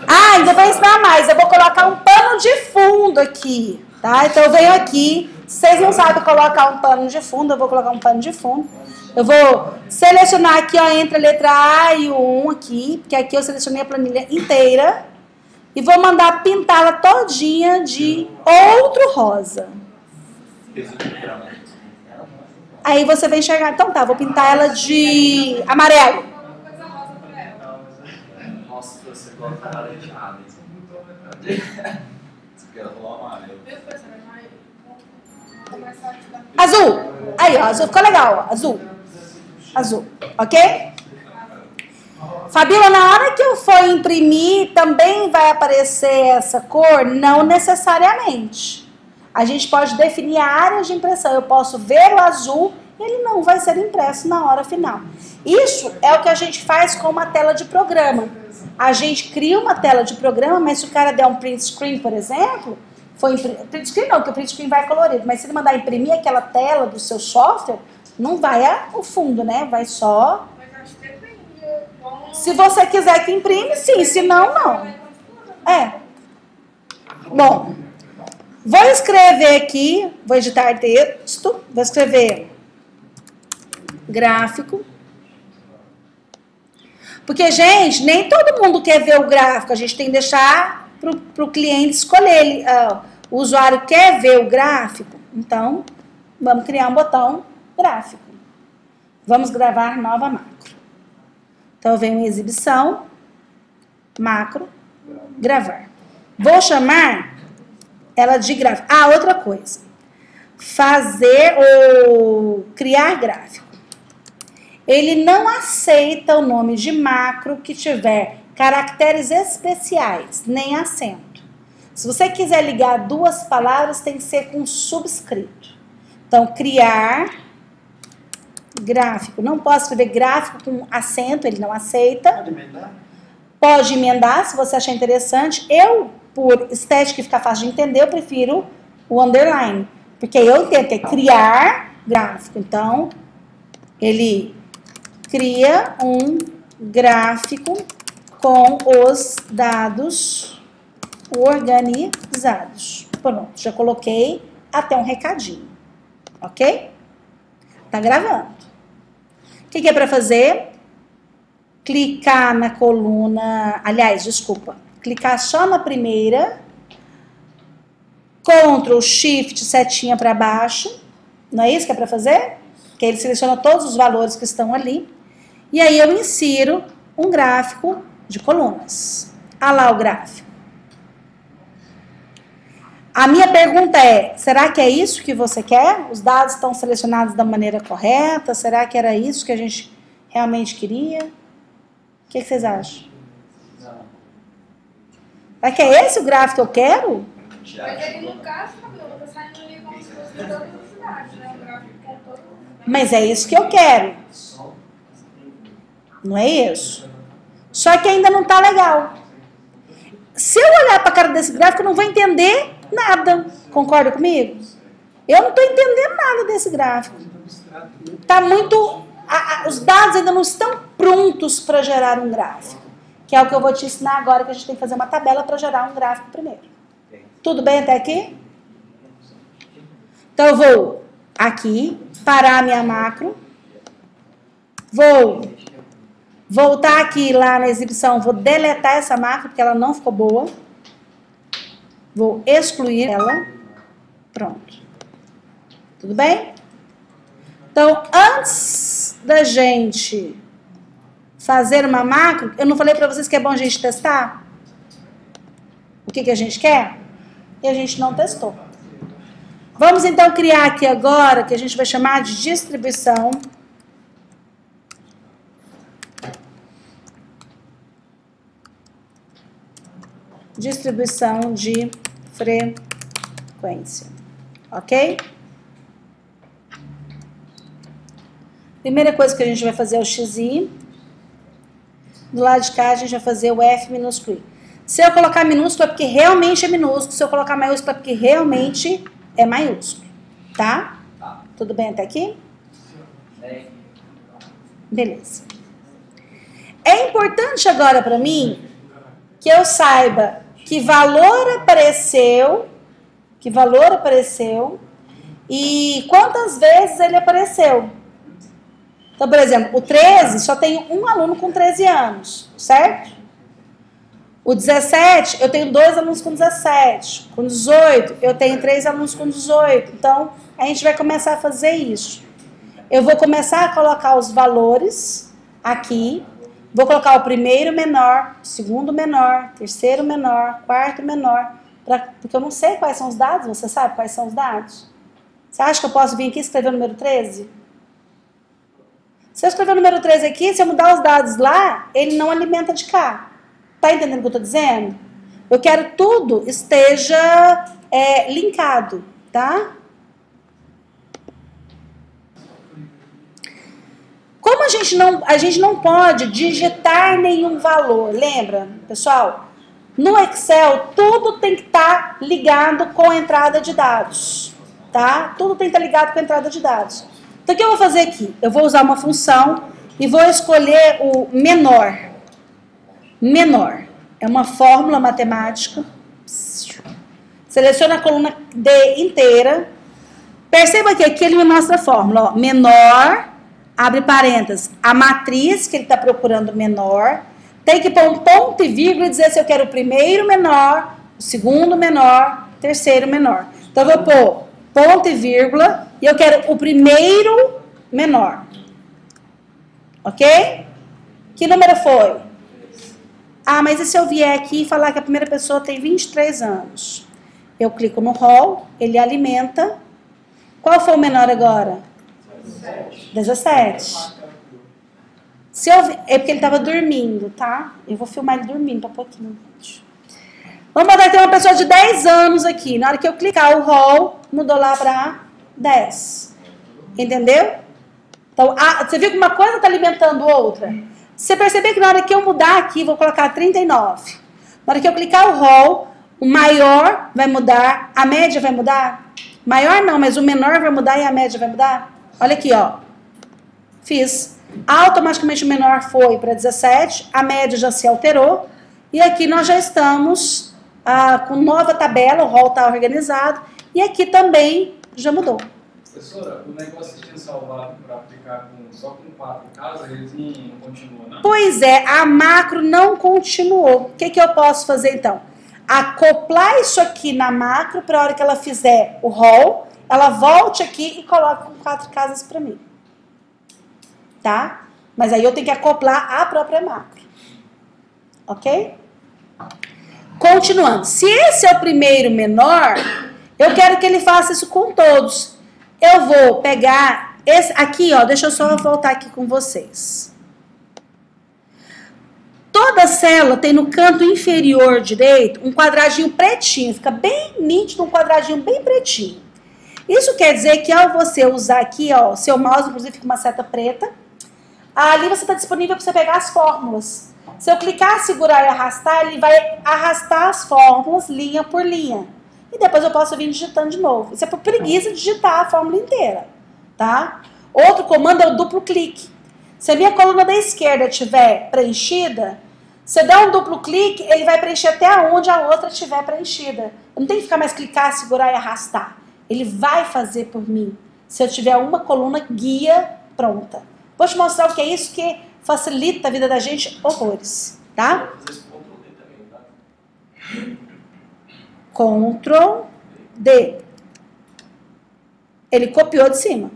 Ah, ainda vou ensinar mais. Eu vou colocar um pano de fundo aqui, tá? Então eu venho aqui. Se vocês não sabem colocar um pano de fundo, eu vou colocar um pano de fundo. Eu vou selecionar aqui, ó, entre a letra A e o 1 aqui, porque aqui eu selecionei a planilha inteira. E vou mandar pintá-la todinha de outro rosa. Aí você vai enxergar. Então tá, vou pintar ela de amarelo. Coisa rosa pra ela. Nossa, você gosta de laranjada. Você quer rolar amarelo. Viu, professora? Mas vou começar a te dar. Azul. Aí, ó, azul ficou legal, ó. Azul. Azul, ok? Fabíola, na hora que eu for imprimir, também vai aparecer essa cor? Não necessariamente. A gente pode definir a área de impressão. Eu posso ver o azul, ele não vai ser impresso na hora final. Isso é o que a gente faz com uma tela de programa. A gente cria uma tela de programa, mas se o cara der um print screen, por exemplo, print screen não, porque o print screen vai colorido, mas se ele mandar imprimir aquela tela do seu software, não vai o fundo, né? Vai só... Mas acho que depende. Se você quiser que imprime, sim. Se não, não. É. Bom, vou escrever aqui, vou editar texto, vou escrever gráfico. Porque, gente, nem todo mundo quer ver o gráfico. A gente tem que deixar para o cliente escolher. O usuário quer ver o gráfico? Então, vamos criar um botão gráfico. Vamos gravar nova macro. Então, eu venho em exibição, macro, gravar. Vou chamar ela de gráfico. Ah, outra coisa. Fazer ou criar gráfico. Ele não aceita o nome de macro que tiver caracteres especiais, nem acento. Se você quiser ligar duas palavras, tem que ser com subscrito. Então, criar gráfico. Não posso escrever gráfico com acento, ele não aceita. Pode emendar? Pode emendar, se você achar interessante. Eu, por estética e ficar fácil de entender, eu prefiro o underline. Porque eu entendo que é criar gráfico. Então, ele cria um gráfico com os dados organizados. Pronto, já coloquei até um recadinho. Ok? Tá gravando. O que é para fazer? Clicar na coluna, aliás, desculpa, clicar só na primeira, Ctrl, Shift, setinha para baixo, não é isso que é para fazer? Que ele seleciona todos os valores que estão ali, e aí eu insiro um gráfico de colunas. Olha lá o gráfico. A minha pergunta é, será que é isso que você quer? Os dados estão selecionados da maneira correta? Será que era isso que a gente realmente queria? O que vocês acham? Será que é esse o gráfico que eu quero? Mas ele, no caso, Fabiola, tá saindo ali como se fosse de todas as cidades, né? O gráfico com todo mundo. Mas é isso que eu quero. Não é isso? Só que ainda não tá legal. Se eu olhar para a cara desse gráfico, eu não vou entender nada. Concorda comigo? Eu não estou entendendo nada desse gráfico. Tá muito... os dados ainda não estão prontos para gerar um gráfico. Que é o que eu vou te ensinar agora, que a gente tem que fazer uma tabela para gerar um gráfico primeiro. Tudo bem até aqui? Então eu vou aqui, parar a minha macro. Vou voltar aqui lá na exibição, vou deletar essa macro, porque ela não ficou boa. Vou excluir ela. Pronto. Tudo bem? Então, antes da gente fazer uma macro, eu não falei para vocês que é bom a gente testar? O que a gente quer? E a gente não testou. Vamos então criar aqui agora, que a gente vai chamar de distribuição. Distribuição de frequência. Ok? Primeira coisa que a gente vai fazer é o XI. Do lado de cá a gente vai fazer o F minúsculo I. Se eu colocar minúsculo é porque realmente é minúsculo. Se eu colocar maiúsculo é porque realmente é maiúsculo. Tá? Tudo bem até aqui? Beleza. É importante agora para mim que eu saiba que valor apareceu e quantas vezes ele apareceu. Então, por exemplo, o 13 só tem um aluno com 13 anos, certo? O 17, eu tenho 2 alunos com 17. Com 18, eu tenho 3 alunos com 18. Então, a gente vai começar a fazer isso. Eu vou começar a colocar os valores aqui. Vou colocar o primeiro menor, o segundo menor, terceiro menor, quarto menor. Porque eu não sei quais são os dados. Você sabe quais são os dados? Você acha que eu posso vir aqui e escrever o número 13? Se eu escrever o número 13 aqui, se eu mudar os dados lá, ele não alimenta de cá. Tá entendendo o que eu estou dizendo? Eu quero que tudo esteja linkado, tá? Como a gente não pode digitar nenhum valor, lembra, pessoal? No Excel, tudo tem que estar ligado com a entrada de dados, tá? Tudo tem que estar ligado com a entrada de dados. Então, o que eu vou fazer aqui? Eu vou usar uma função e vou escolher o menor. Menor. É uma fórmula matemática. Seleciona a coluna D inteira. Perceba que aqui ele me mostra a fórmula. Ó. Menor, abre parênteses, a matriz que ele está procurando menor. Tem que pôr um ponto e vírgula e dizer se eu quero o primeiro menor, o segundo menor, o terceiro menor. Então, eu vou pôr ponto e vírgula e eu quero o primeiro menor. Ok? Que número foi? Ah, mas e se eu vier aqui e falar que a primeira pessoa tem 23 anos? Eu clico no rol, ele alimenta. Qual foi o menor agora? 17. Se eu, é porque ele estava dormindo, tá? Eu vou filmar ele dormindo para pôr aqui no vídeo. Vamos botar que tem uma pessoa de 10 anos aqui. Na hora que eu clicar o rol, mudou lá para 10. Entendeu? Então, você viu que uma coisa está alimentando outra? Você perceber que na hora que eu mudar aqui, vou colocar 39. Na hora que eu clicar o rol, o maior vai mudar, a média vai mudar? Maior não, mas o menor vai mudar e a média vai mudar? Olha aqui, ó. Fiz. Automaticamente o menor foi para 17, a média já se alterou. E aqui nós já estamos com nova tabela, o rol está organizado. E aqui também já mudou. Professora, o negócio de salvar para aplicar só com 4 casas, eles não continuam, não? Pois é, a macro não continuou. O que eu posso fazer então? Acoplar isso aqui na macro para a hora que ela fizer o rol, ela volte aqui e coloque com 4 casas para mim. Tá? Mas aí eu tenho que acoplar a própria macro. Ok? Continuando. Se esse é o primeiro menor, eu quero que ele faça isso com todos. Eu vou pegar esse aqui, ó, deixa eu só voltar aqui com vocês. Toda célula tem no canto inferior direito um quadradinho pretinho, fica bem nítido, um quadradinho bem pretinho. Isso quer dizer que ao você usar aqui, ó, seu mouse, inclusive fica uma seta preta, ali você está disponível para você pegar as fórmulas. Se eu clicar, segurar e arrastar, ele vai arrastar as fórmulas linha por linha. E depois eu posso vir digitando de novo. Isso é por preguiça de digitar a fórmula inteira, tá? Outro comando é o duplo clique. Se a minha coluna da esquerda estiver preenchida, se eu der um duplo clique, ele vai preencher até onde a outra estiver preenchida. Eu não tenho que ficar mais clicar, segurar e arrastar. Ele vai fazer por mim. Se eu tiver uma coluna guia pronta. Vou te mostrar o que é isso que facilita a vida da gente horrores, tá? Ctrl D. Ele copiou de cima.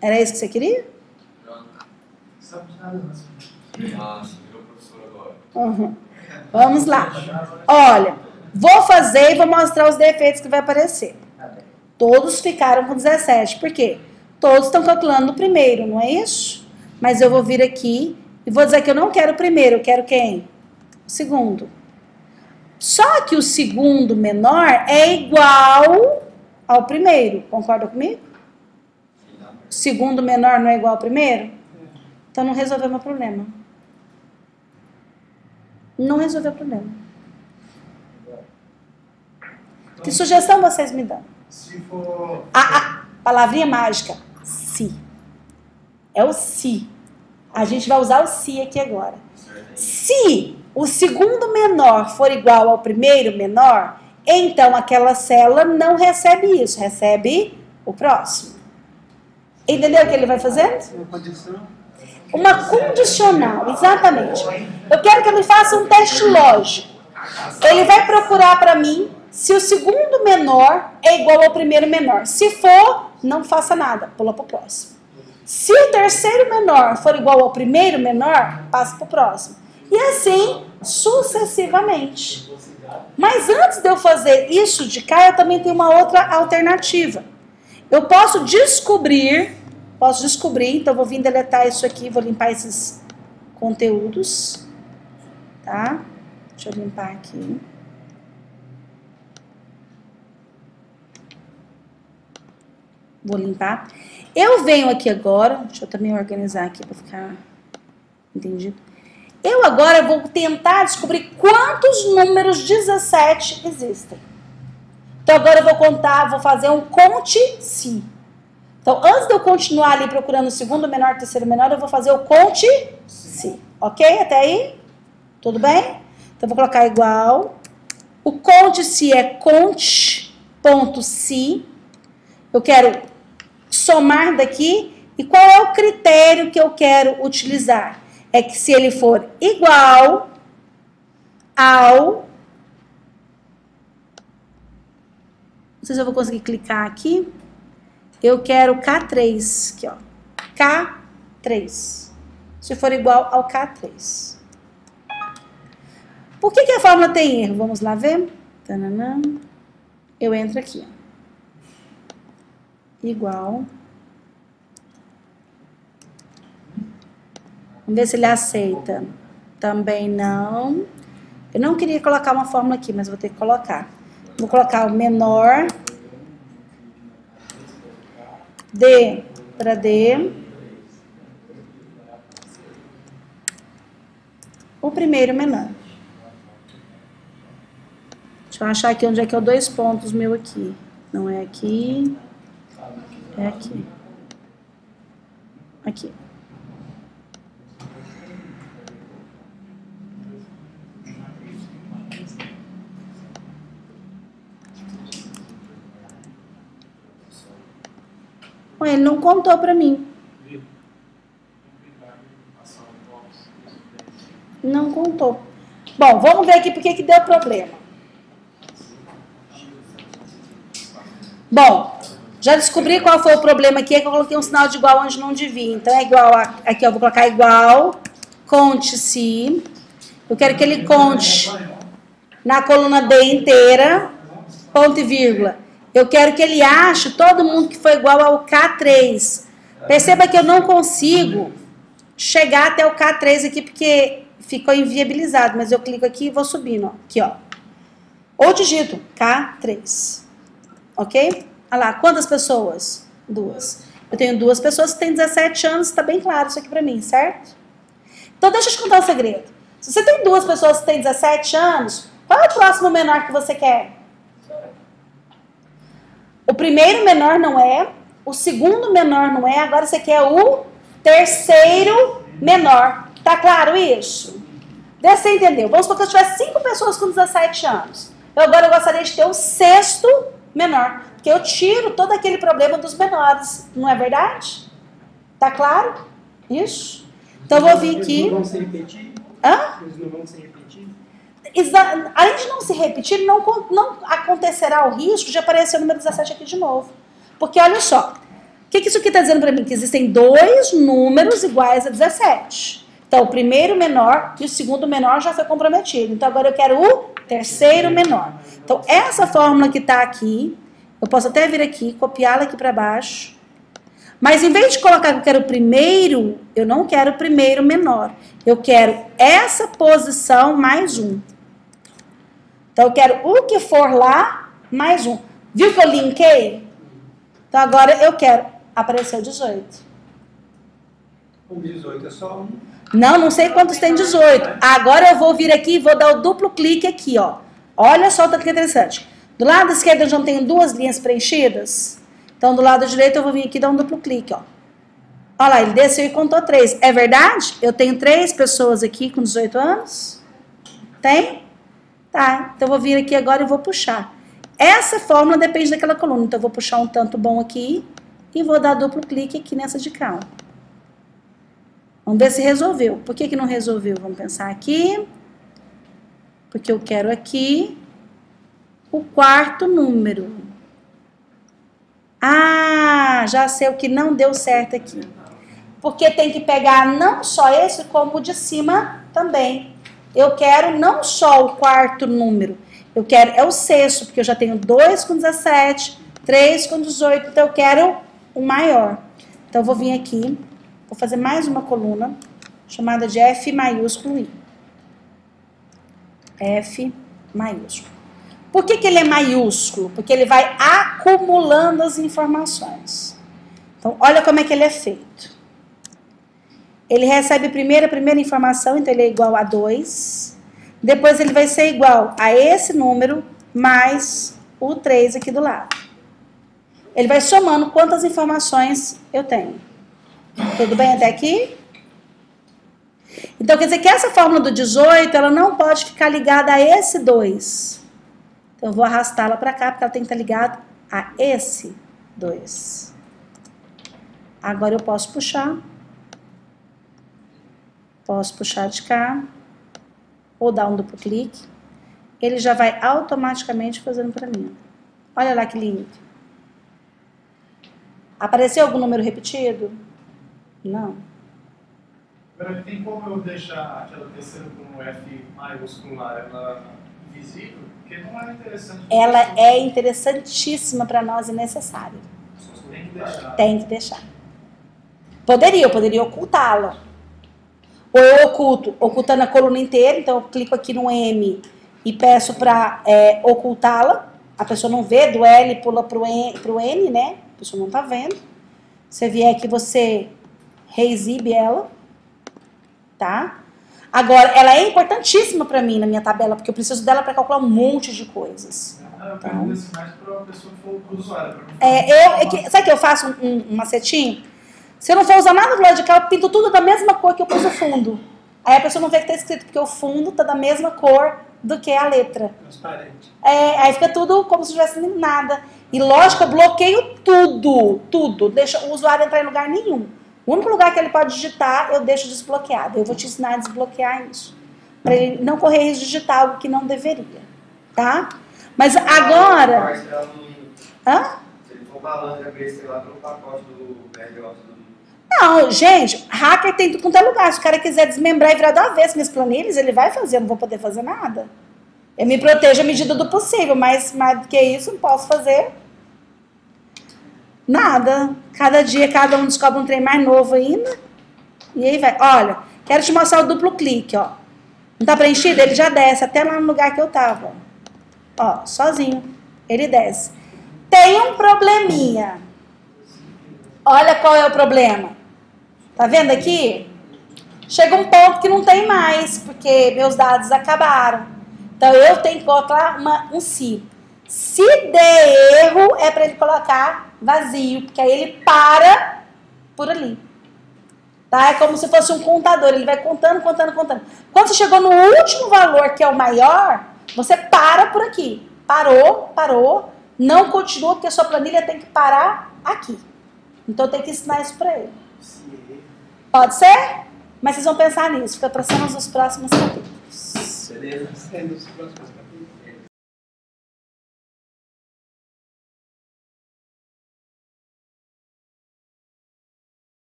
Era isso que você queria? Nossa, virou professor agora. Uhum. Vamos lá. Olha, vou fazer e vou mostrar os defeitos que vai aparecer. Todos ficaram com 17. Por quê? Todos estão calculando no primeiro, não é isso? Mas eu vou vir aqui e vou dizer que eu não quero o primeiro, eu quero quem? O segundo. Só que o segundo menor é igual ao primeiro. Concorda comigo? O segundo menor não é igual ao primeiro? Então não resolveu meu problema. Não resolveu o problema. Que sugestão vocês me dão? Se for... A palavrinha mágica, se. É o se. A gente vai usar o se aqui agora. Se o segundo menor for igual ao primeiro menor, então aquela célula não recebe isso, recebe o próximo. Entendeu o que ele vai fazer? Uma condição. Uma condicional, exatamente. Eu quero que ele faça um teste lógico. Ele vai procurar para mim se o segundo menor é igual ao primeiro menor. Se for, não faça nada, pula para o próximo. Se o terceiro menor for igual ao primeiro menor, passa para o próximo. E assim, sucessivamente. Mas antes de eu fazer isso de cá, eu também tenho uma outra alternativa. Eu posso descobrir, então vou vir deletar isso aqui, vou limpar esses conteúdos, tá? Deixa eu limpar aqui. Vou limpar. Eu venho aqui agora, deixa eu também organizar aqui para ficar entendido. Eu agora vou tentar descobrir quantos números 17 existem. Então agora eu vou contar, vou fazer um conte-se. Então antes de eu continuar ali procurando o segundo menor, terceiro menor, eu vou fazer o conte-se. Ok? Até aí? Tudo bem? Então eu vou colocar igual. O conte-se é conte.se. Eu quero somar daqui. E qual é o critério que eu quero utilizar? É que se ele for igual ao... Não sei se eu vou conseguir clicar aqui. Eu quero K3. Aqui, ó. K3. Se for igual ao K3. Por que a fórmula tem erro? Vamos lá ver. Tananã. Eu entro aqui, ó. Igual. Vamos ver se ele aceita. Também não. Eu não queria colocar uma fórmula aqui, mas vou ter que colocar. Vou colocar o menor. D para D. O primeiro menor. Deixa eu achar aqui onde é que é o 2 pontos meu aqui. Não é aqui. É aqui. Aqui. Ué, ele não contou pra mim. Não contou. Bom, vamos ver aqui porque que deu problema. Bom, já descobri qual foi o problema aqui, é que eu coloquei um sinal de igual onde não devia. Então é igual a, aqui eu vou colocar igual, conte-se. Eu quero que ele conte na coluna D inteira, ponto e vírgula. Eu quero que ele ache todo mundo que foi igual ao K3. Perceba que eu não consigo chegar até o K3 aqui, porque ficou inviabilizado. Mas eu clico aqui e vou subindo, ó. Aqui, ó. Ou digito K3. Ok? Olha lá, quantas pessoas? 2. Eu tenho 2 pessoas que têm 17 anos, tá bem claro isso aqui pra mim, certo? Então deixa eu te contar um segredo. Se você tem 2 pessoas que têm 17 anos, qual é o próximo menor que você quer? O primeiro menor não é, o segundo menor não é, agora você quer o terceiro menor. Tá claro isso? Vê se você entendeu. Vamos supor que eu tivesse 5 pessoas com 17 anos. Agora eu gostaria de ter o sexto menor. Porque eu tiro todo aquele problema dos menores. Não é verdade? Tá claro? Isso? Então eu vou vir aqui. Eles não vão se repetir? Hã? Eles não vão se repetir? Além de não se repetir, não acontecerá o risco de aparecer o número 17 aqui de novo. Porque olha só, o que isso aqui está dizendo para mim? Que existem 2 números iguais a 17. Então, o primeiro menor e o segundo menor já foi comprometido. Então, agora eu quero o terceiro menor. Então, essa fórmula que está aqui, eu posso até vir aqui, copiá-la aqui para baixo. Mas, em vez de colocar que eu quero o primeiro, eu não quero o primeiro menor. Eu quero essa posição mais 1. Então, eu quero o que for lá, mais 1. Viu que eu linkei? Então, agora eu quero aparecer o 18. Com 18 é só um. Não sei quantos tem 18. Agora eu vou vir aqui e vou dar o duplo clique aqui, ó. Olha só o tanto que é interessante. Do lado esquerdo eu já tenho 2 linhas preenchidas. Então, do lado direito eu vou vir aqui e dar um duplo clique, ó. Olha lá, ele desceu e contou 3. É verdade? Eu tenho 3 pessoas aqui com 18 anos? Tem? Tá, então eu vou vir aqui agora e vou puxar. Essa fórmula depende daquela coluna. Então eu vou puxar um tanto bom aqui e vou dar duplo clique aqui nessa de cá, ó. Vamos ver se resolveu. Por que não resolveu? Vamos pensar aqui. Porque eu quero aqui o 4º número. Ah, já sei o que não deu certo aqui. Porque tem que pegar não só esse, como o de cima também. Eu quero não só o 4º número. Eu quero, é o 6º, porque eu já tenho 2 com 17, 3 com 18, então eu quero o maior. Então eu vou vir aqui, vou fazer mais uma coluna, chamada de F maiúsculo I. F maiúsculo. Por que ele é maiúsculo? Porque ele vai acumulando as informações. Então, olha como é que ele é feito. Ele recebe a primeira informação, então ele é igual a 2. Depois ele vai ser igual a esse número mais o 3 aqui do lado. Ele vai somando quantas informações eu tenho. Tudo bem até aqui? Então, quer dizer que essa fórmula do 18, ela não pode ficar ligada a esse 2. Então, eu vou arrastá-la para cá, porque ela tem que estar ligada a esse 2. Agora eu posso puxar. Posso puxar de cá. Ou dar um duplo clique. Ele já vai automaticamente fazendo para mim. Olha lá que lindo. Apareceu algum número repetido? Não. Agora, tem como eu deixar aquela terceira com um F maiúsculo lá, ela invisível? Porque não é interessante. Ela é interessantíssima para nós e necessária. Tem que deixar. Tem que deixar. Eu poderia ocultá-la. Ou eu ocultando a coluna inteira, então eu clico aqui no M e peço para ocultá-la. A pessoa não vê, do L pula pro N, né? A pessoa não tá vendo. Você vier aqui, você reexibe ela, tá? Agora, ela é importantíssima para mim na minha tabela, porque eu preciso dela para calcular um monte de coisas. Eu pergunto isso mais para a pessoa que for pro usuário. Sabe que eu faço um macetinho? Se eu não for usar nada do lado de cá, eu pinto tudo da mesma cor que eu pus o fundo. Aí a pessoa não vê que tá escrito, porque o fundo tá da mesma cor do que a letra. Transparente. Aí fica tudo como se não tivesse nada. E lógico, eu bloqueio tudo. Deixa o usuário entrar em lugar nenhum. O único lugar que ele pode digitar, eu deixo desbloqueado. Eu vou te ensinar a desbloquear isso. Para ele não correr risco de digitar algo que não deveria. Tá? Mas agora... Hã? Se ele for balando, já crescer lá pelo pacote do BRO. Não, gente, hacker tem tudo quanto é lugar. Se o cara quiser desmembrar e virar do avesso minhas planilhas, ele vai fazer, eu não vou poder fazer nada. Eu me protejo à medida do possível, mas mais do que isso, não posso fazer nada. Cada dia, cada um descobre um trem mais novo ainda. E aí vai. Olha, quero te mostrar o duplo clique, ó. Não tá preenchido? Ele já desce até lá no lugar que eu tava. Ó, sozinho. Ele desce. Tem um probleminha. Olha qual é o problema. Tá vendo aqui? Chega um ponto que não tem mais, porque meus dados acabaram. Então, eu tenho que colocar um se. Se der erro, é para ele colocar vazio, porque aí ele para por ali. Tá? É como se fosse um contador, ele vai contando. Quando você chegou no último valor, que é o maior, você para por aqui. Parou, não continua, porque a sua planilha tem que parar aqui. Então, eu tenho que ensinar isso para ele. Pode ser? Mas vocês vão pensar nisso. Fica para cenas dos próximos capítulos. Beleza. Nos próximos capítulos.